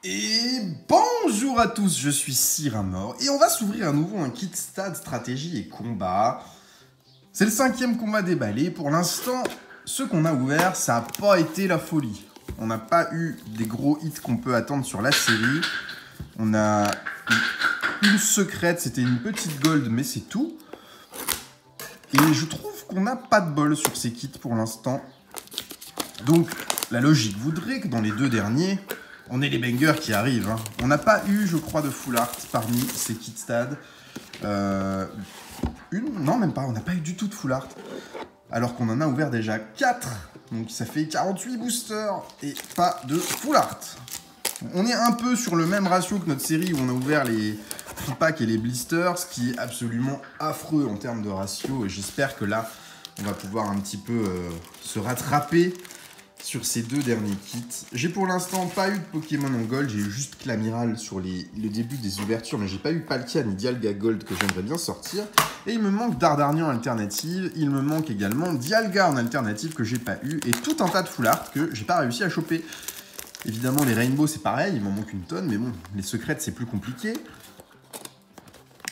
Et bonjour à tous, je suis Cyramor et on va s'ouvrir à nouveau un kit stade, stratégie et combat. C'est le 5e combat déballé. Pour l'instant, ce qu'on a ouvert, ça n'a pas été la folie. On n'a pas eu des gros hits qu'on peut attendre sur la série. On a eu une secrète, c'était une petite gold, mais c'est tout. Et je trouve qu'on n'a pas de bol sur ces kits pour l'instant. Donc, la logique voudrait que dans les deux derniers, on ait les bangers qui arrivent. Hein. On n'a pas eu, je crois, de full art parmi ces kits stade. Non, même pas. On n'a pas eu du tout de full art. Alors qu'on en a ouvert déjà 4. Donc ça fait 48 boosters et pas de full art. On est un peu sur le même ratio que notre série où on a ouvert les free packs et les blisters, ce qui est absolument affreux en termes de ratio. Et j'espère que là, on va pouvoir un petit peu se rattraper sur ces deux derniers kits. J'ai pour l'instant pas eu de Pokémon en Gold, j'ai eu juste Clamiral sur le début des ouvertures, mais j'ai pas eu Palkia ni Dialga Gold que j'aimerais bien sortir. Et il me manque Dardarnian en alternative, il me manque également Dialga en alternative que j'ai pas eu, et tout un tas de full art que j'ai pas réussi à choper. Évidemment les Rainbow c'est pareil, il m'en manque une tonne, mais bon, les secrètes c'est plus compliqué.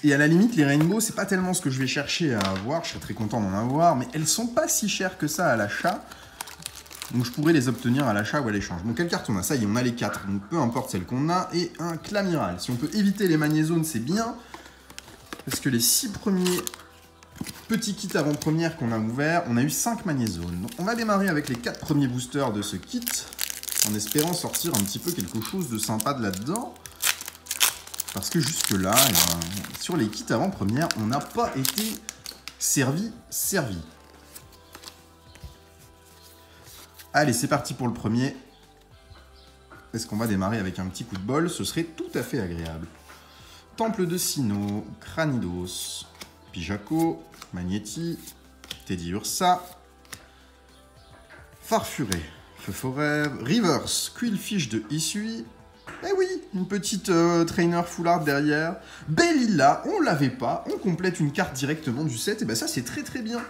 Et à la limite, les Rainbow, c'est pas tellement ce que je vais chercher à avoir, je serais très content d'en avoir, mais elles sont pas si chères que ça à l'achat. Donc je pourrais les obtenir à l'achat ou à l'échange. Donc quelle carte on a? Ça y est, on a les 4. Donc peu importe celle qu'on a. Et un Clamiral. Si on peut éviter les magnézones, c'est bien. Parce que les 6 premiers petits kits avant-première qu'on a ouverts, on a eu 5 magnézones. Donc on va démarrer avec les 4 premiers boosters de ce kit. En espérant sortir un petit peu quelque chose de sympa de là-dedans. Parce que jusque-là, sur les kits avant-première, on n'a pas été servi. Allez, c'est parti pour le premier. Est-ce qu'on va démarrer avec un petit coup de bol? Ce serait tout à fait agréable. Temple de Sinnoh, Cranidos, Pijaco, Magnéti, Teddy Ursa, Farfuré, Feu Forêt, Rivers, Quillfish de Isui. Eh oui, une petite trainer full art derrière. Bellila, on l'avait pas. On complète une carte directement du set. Et ben ça, c'est très très bien.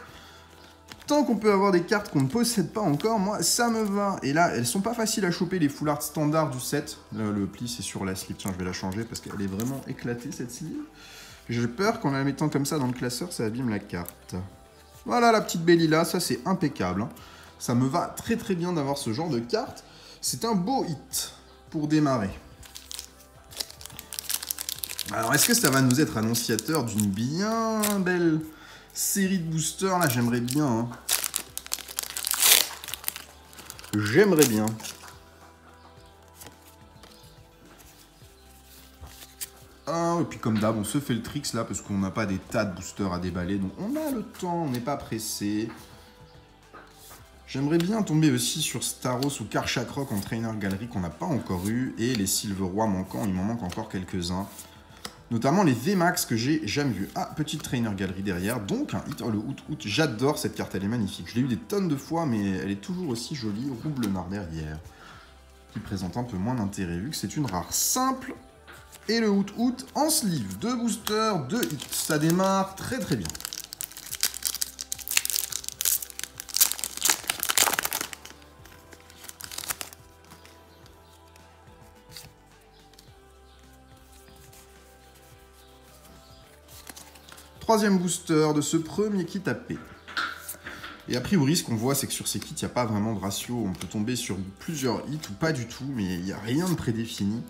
Tant qu'on peut avoir des cartes qu'on ne possède pas encore, moi, ça me va. Et là, elles sont pas faciles à choper, les full art standards du set. Le pli, c'est sur la sleeve. Tiens, je vais la changer parce qu'elle est vraiment éclatée, cette sleeve. J'ai peur qu'en la mettant comme ça dans le classeur, ça abîme la carte. Voilà la petite Bellila, ça c'est impeccable. Hein. Ça me va très très bien d'avoir ce genre de carte. C'est un beau hit pour démarrer. Alors, est-ce que ça va nous être annonciateur d'une bien belle série de boosters? Là, j'aimerais bien. Hein. J'aimerais bien. Ah, et puis comme d'hab, on se fait le tricks là parce qu'on n'a pas des tas de boosters à déballer. Donc on a le temps, on n'est pas pressé. J'aimerais bien tomber aussi sur Staros ou Karchakrok en trainer galerie qu'on n'a pas encore eu. Et les Silverois manquants, il m'en manque encore quelques-uns. Notamment les VMAX que j'ai jamais vu. Ah, petite trainer galerie derrière. Donc un hit, oh, le Out. J'adore cette carte, elle est magnifique. Je l'ai eu des tonnes de fois, mais elle est toujours aussi jolie. Roublenard derrière. Qui présente un peu moins d'intérêt, vu que c'est une rare simple. Et le Out en sleeve. 2 boosters, 2 hits. Ça démarre très très bien. Troisième booster de ce premier kit AP. Et a priori, ce qu'on voit, c'est que sur ces kits, il n'y a pas vraiment de ratio. On peut tomber sur plusieurs hits ou pas du tout, mais il n'y a rien de prédéfini.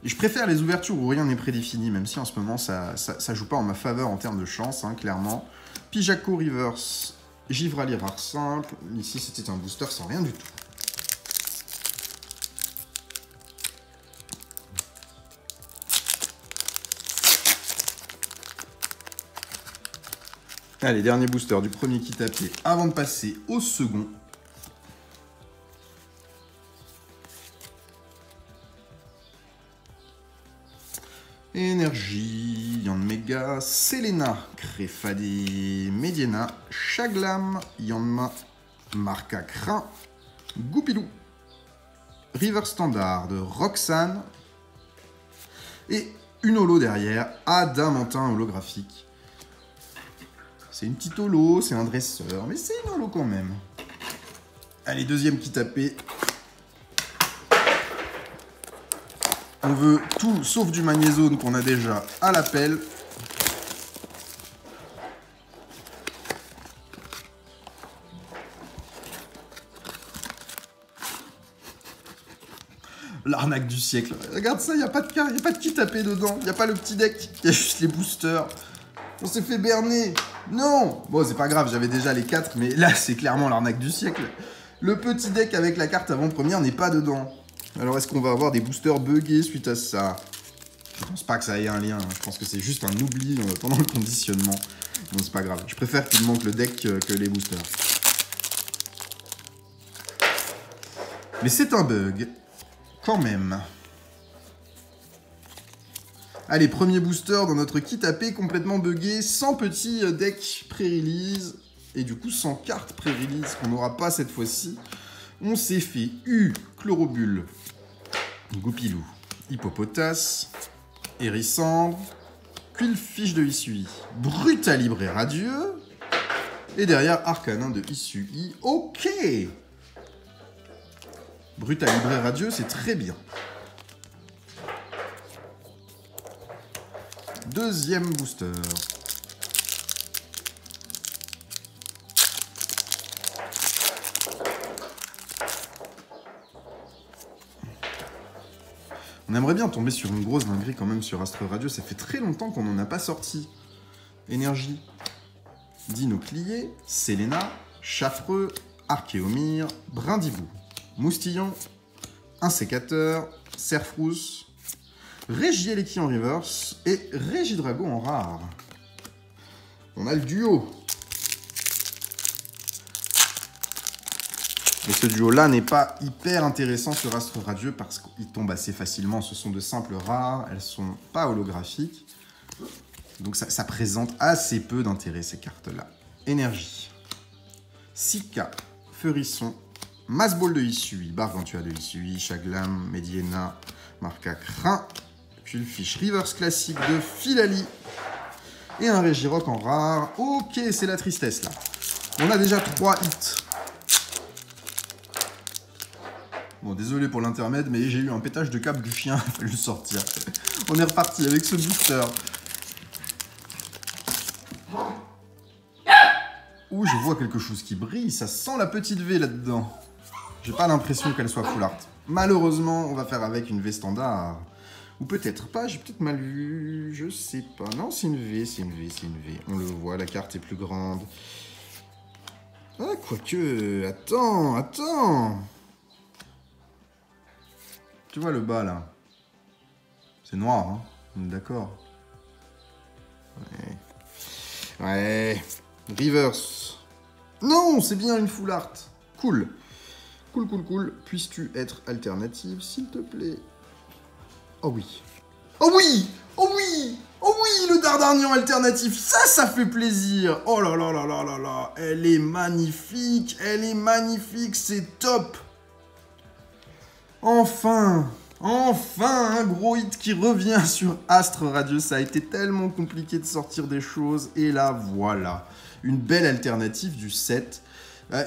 Et je préfère les ouvertures où rien n'est prédéfini, même si en ce moment, ça joue pas en ma faveur en termes de chance, hein, clairement. Pijaco Rivers, Givrali rare simple. Ici, c'était un booster sans rien du tout. Allez, dernier booster du premier kit AP avant de passer au second. Énergie, Yanmega, Selena, Crefadé, Mediena, Chaglam, Yanma, Marca Crin, Goupilou, River Standard, Roxane et une holo derrière, Adamantin holographique. C'est une petite holo, c'est un dresseur, mais c'est une holo quand même. Allez, deuxième kit AP. On veut tout sauf du magnézone qu'on a déjà à l'appel. L'arnaque du siècle. Regarde ça, il n'y a pas de carte, il n'y a pas de kit AP dedans. Il n'y a pas le petit deck, il y a juste les boosters. On s'est fait berner. Non. Bon, c'est pas grave, j'avais déjà les 4, mais là, c'est clairement l'arnaque du siècle. Le petit deck avec la carte avant-première n'est pas dedans. Alors, est-ce qu'on va avoir des boosters buggés suite à ça? Je pense pas que ça ait un lien. Je pense que c'est juste un oubli pendant le conditionnement. Bon, c'est pas grave. Je préfère qu'il manque le deck que les boosters. Mais c'est un bug. Quand même. Allez, premier booster dans notre kit AP complètement buggé, sans petit deck pré-release, et du coup sans carte pré-release qu'on n'aura pas cette fois-ci. On s'est fait Chlorobule, Goupilou, Hippopotas, Hérissandre, Quillfish de Hisuian, Brutalibre et Radieux, et derrière Arcanin de Hisuian. Ok! Brutalibre et Radieux, c'est très bien. Deuxième booster. On aimerait bien tomber sur une grosse dinguerie quand même sur Astre Radio. Ça fait très longtemps qu'on n'en a pas sorti. Énergie. Dinoclier, Selena, Chaffreux, Archéomir, Brindibou, Moustillon, Insécateur, Serfrousse, Régieleki en reverse et Régidrago en rare. On a le duo. Mais ce duo-là n'est pas hyper intéressant sur Astre Radieux parce qu'il tombe assez facilement. Ce sont de simples rares, elles sont pas holographiques. Donc ça présente assez peu d'intérêt ces cartes-là. Énergie. Sika, Feurisson, Massball de Hisuian, Bargantua de Hisuian, Chaglam, Mediena, Marca Crin, Quillfish Reverse classique de Philali et un Régirock en rare. Ok, c'est la tristesse là. On a déjà 3 hits. Bon, désolé pour l'intermède, mais j'ai eu un pétage de câble du chien, il a fallu le sortir. On est reparti avec ce booster. Ouh, je vois quelque chose qui brille, ça sent la petite V là-dedans. J'ai pas l'impression qu'elle soit full art. Malheureusement, on va faire avec une V standard. Ou peut-être pas, j'ai peut-être mal vu, je sais pas. Non, c'est une V, c'est une V, c'est une V. On le voit, la carte est plus grande. Ah, quoique... Attends. Tu vois le bas, là? C'est noir, hein? On est d'accord. Ouais. Reverse. Non, c'est bien une full art. Cool. Cool. Puisses-tu être alternative, s'il te plaît? Oh oui. Oh oui! Le Dardarnian alternatif, ça fait plaisir. Oh là là. Elle est magnifique, c'est top. Enfin, un gros hit qui revient sur Astre Radio. Ça a été tellement compliqué de sortir des choses. Et là, voilà. Une belle alternative du set.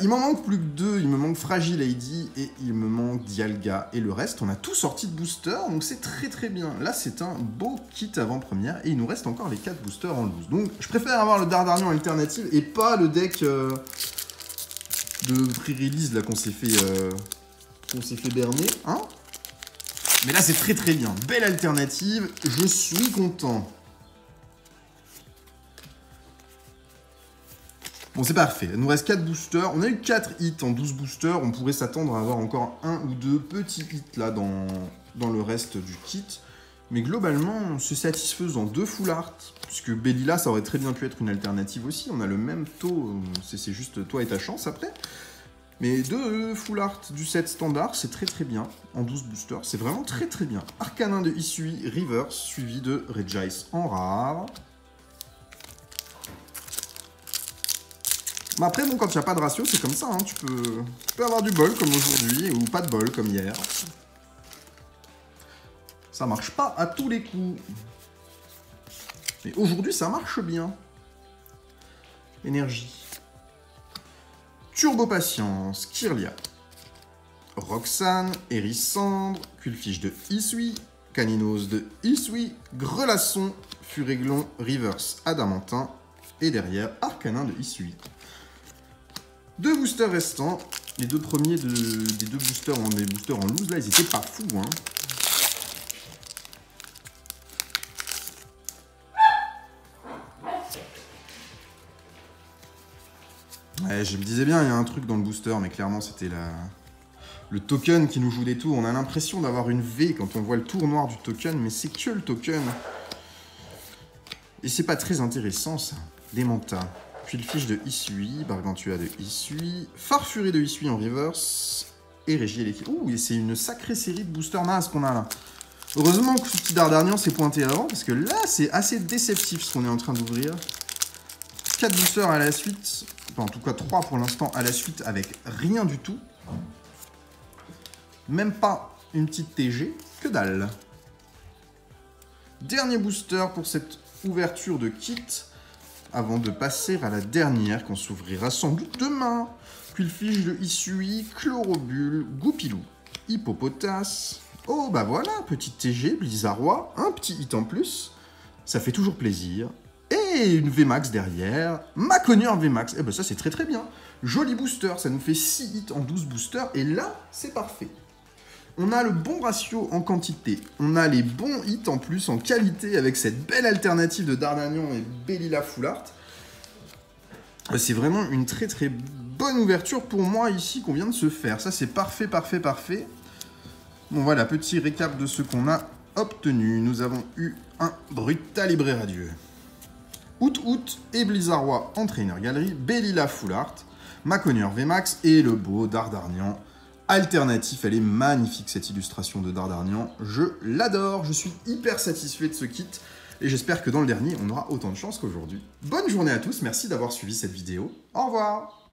Il m'en manque plus que 2. Il me manque Fragile Lady et il me manque Dialga. Et le reste, on a tout sorti de booster. Donc c'est très bien. Là, c'est un beau kit avant-première. Et il nous reste encore les 4 boosters en loose. Donc je préfère avoir le Dardarnian alternative et pas le deck de pré-release là qu'on s'est fait berner, hein. Mais là, c'est très bien. Belle alternative. Je suis content. Bon, c'est parfait. Il nous reste 4 boosters. On a eu 4 hits en 12 boosters. On pourrait s'attendre à avoir encore 1 ou 2 petits hits là dans le reste du kit. Mais globalement, c'est satisfaisant. 2 full art. Puisque Bellila, ça aurait très bien pu être une alternative aussi. On a le même taux. C'est juste toi et ta chance après. Mais 2 full art du set standard, c'est très bien. En 12 boosters, c'est vraiment très bien. Arcanin de Hisuian Reverse, suivi de Regice en rare. Mais après, bon, quand il n'y a pas de ratio, c'est comme ça. Hein. Tu peux avoir du bol comme aujourd'hui, ou pas de bol comme hier. Ça marche pas à tous les coups. Mais aujourd'hui, ça marche bien. Énergie. Turbo Patience, Kirlia. Roxane, Hérissandre, Quillfish de Hisuian, Caninos de Isui, Grelasson, Furéglon, Reverse, Adamantin, et derrière, Arcanin de Isui. 2 boosters restants. Les 2 premiers des 2 boosters, des boosters en loose, là, ils étaient pas fous, hein. Ouais, je me disais bien, il y a un truc dans le booster, mais clairement, c'était le token qui nous joue des tours. On a l'impression d'avoir une V quand on voit le tour noir du token, mais c'est que le token. Et c'est pas très intéressant, ça. Démenta. Puis le fiche de Isui, Gargantua de Isui, Farfuret de Isui en reverse, et Régie électrique. Ouh, et c'est une sacrée série de boosters NAS qu'on a là. Heureusement que ce petit Dardarnian s'est pointé avant, parce que là, c'est assez déceptif ce qu'on est en train d'ouvrir. 4 boosters à la suite, enfin en tout cas 3 pour l'instant à la suite, avec rien du tout. Même pas une petite TG, que dalle. Dernier booster pour cette ouverture de kit, avant de passer à la dernière qu'on s'ouvrira sans doute demain. Puis le fiche de Isui, Chlorobule, Goupilou, Hippopotas. Oh bah voilà, petit TG, Blizzarrois, un petit hit en plus. Ça fait toujours plaisir. Et une VMAX derrière, Maconieur VMAX. Eh ben ça c'est très très bien. Joli booster, ça nous fait 6 hits en 12 boosters. Et là, c'est parfait. On a le bon ratio en quantité. On a les bons hits en plus en qualité avec cette belle alternative de Dardarnian et Bellila Full Art. C'est vraiment une très très bonne ouverture pour moi ici qu'on vient de se faire. Ça c'est parfait, parfait, parfait. Bon voilà, petit récap de ce qu'on a obtenu. Nous avons eu un Brutalibré Radieux. Out et Blizzarrois en Trainer Gallery, Bellila Full Art, Maconieur VMAX et le beau Dardarnian alternatif. Elle est magnifique cette illustration de Dardarnian, je l'adore, je suis hyper satisfait de ce kit et j'espère que dans le dernier on aura autant de chance qu'aujourd'hui. Bonne journée à tous, merci d'avoir suivi cette vidéo, au revoir.